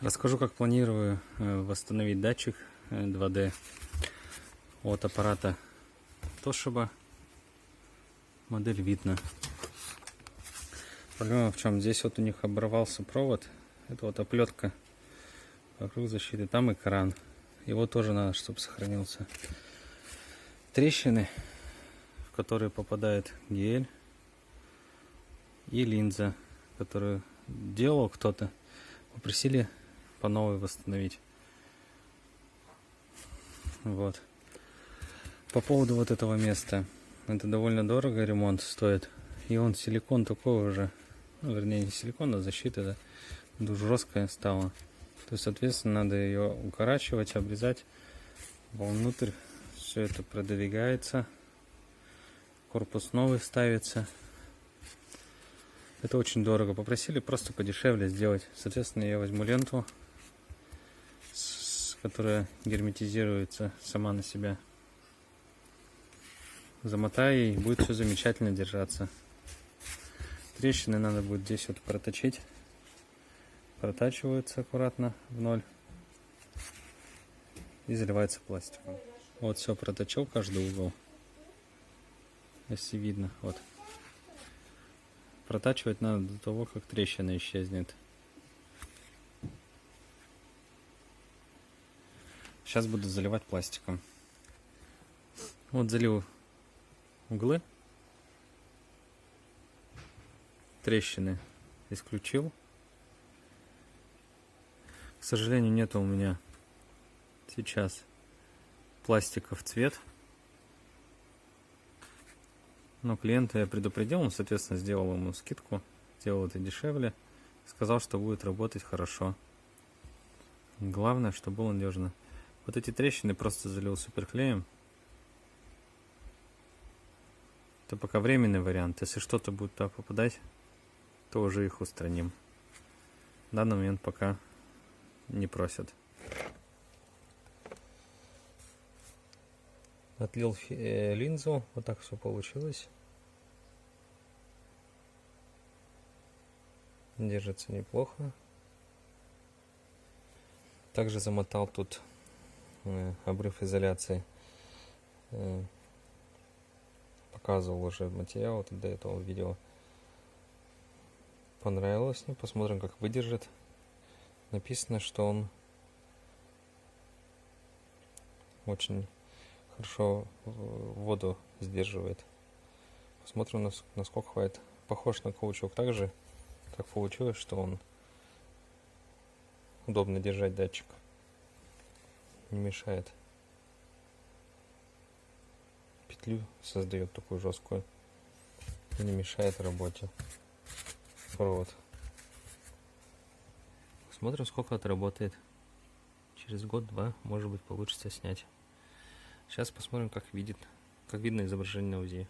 Расскажу, как планирую восстановить датчик 2D от аппарата Toshiba. Модель видно. Проблема в чем? Здесь вот у них оборвался провод. Это вот оплетка вокруг защиты. Там экран. Его тоже надо, чтобы сохранился. Трещины, в которые попадает гель и линза, которую делал кто-то, попросили по новой восстановить. Вот. По поводу вот этого места. Это довольно дорого, ремонт стоит. И он силикон такой уже, ну, вернее не силикон, а защита, да, жесткая стала. То есть, соответственно, надо ее укорачивать, обрезать. Вовнутрь все это продвигается. Корпус новый ставится. Это очень дорого. Попросили просто подешевле сделать. Соответственно, я возьму ленту, которая герметизируется сама на себя. Замотаю, и будет все замечательно держаться. Трещины надо будет здесь вот проточить. Протачиваются аккуратно в ноль. И заливается пластиком. Вот все проточил, каждый угол. Если видно, вот. Протачивать надо до того, как трещина исчезнет. Сейчас буду заливать пластиком. Вот залил углы. Трещины исключил. К сожалению, нету у меня сейчас пластика в цвет. Но клиента я предупредил, он, соответственно, сделал ему скидку, сделал это дешевле, сказал, что будет работать хорошо. Главное, чтобы было надежно. Вот эти трещины просто залил суперклеем. Это пока временный вариант. Если что-то будет туда попадать, то уже их устраним. В данный момент пока не просят. Отлил линзу, вот так все получилось. Держится неплохо. Также замотал тут обрыв изоляции. Показывал уже материал до этого видео. Понравилось мне. Посмотрим, как выдержит. Написано, что он очень хорошо воду сдерживает. Посмотрим, насколько хватит. Похож на каучук также, как получилось, что он удобно держать датчик. Не мешает. Петлю создает такую жесткую. И не мешает работе. Провод. Смотрим, сколько отработает. Через год-два, может быть, получится снять. Сейчас посмотрим, как видно изображение на УЗИ.